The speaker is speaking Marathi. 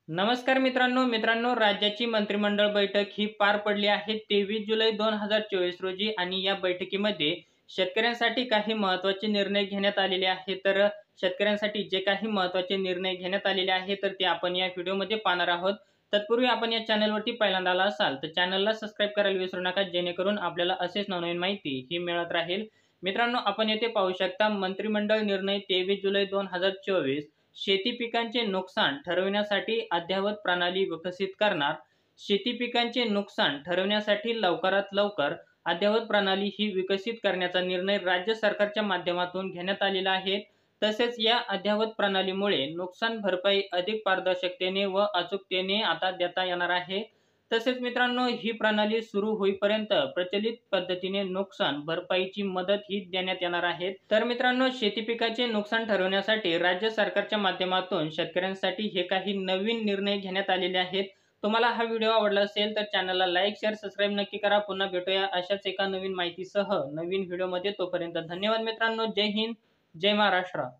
नमस्कार मित्रांनो, राज्याची मंत्रिमंडळ बैठक ही पार पडली आहे 23 जुलै 2024 रोजी आणि या बैठकीमध्ये शेतकऱ्यांसाठी काही महत्त्वाचे निर्णय घेण्यात आलेले आहेत. तर शेतकऱ्यांसाठी जे काही महत्त्वाचे निर्णय घेण्यात आलेले आहेत तर ते आपण या व्हिडिओमध्ये पाहणार आहोत. तत्पूर्वी आपण या चॅनलवरती पहिल्यांदा आला असाल तर चॅनलला सबस्क्राईब करायला विसरू नका, जेणेकरून आपल्याला असेच नवनवीन माहिती ही मिळत राहील. मित्रांनो, आपण येथे पाहू शकता मंत्रिमंडळ निर्णय 23 जुलै 2024 शेती पिकांचे नुकसान ठरविण्यासाठी अद्ययावत प्रणाली विकसित करणार. शेती पिकांचे नुकसान ठरविण्यासाठी लवकरात लवकर अद्ययावत प्रणाली ही विकसित करण्याचा निर्णय राज्य सरकारच्या माध्यमातून घेण्यात आलेला आहे. तसेच या अद्ययावत प्रणालीमुळे नुकसान भरपाई अधिक पारदर्शकतेने व अचूकतेने आता देता येणार आहे. तसेच मित्रांनो, ही प्रणाली सुरू होईपर्यंत प्रचलित पद्धतीने नुकसान भरपाईची मदत ही देण्यात येणार आहे. तर मित्रांनो, शेती पिकाचे नुकसान ठरवण्यासाठी राज्य सरकारच्या माध्यमातून शेतकऱ्यांसाठी हे काही नवीन निर्णय घेण्यात आलेले आहेत. तुम्हाला हा व्हिडिओ आवडला असेल तर चॅनलला लाईक, शेअर, सबस्क्राईब नक्की करा. पुन्हा भेटूया अशाच एका नवीन माहितीसह नवीन व्हिडिओमध्ये. तोपर्यंत धन्यवाद मित्रांनो. जय हिंद, जय महाराष्ट्र.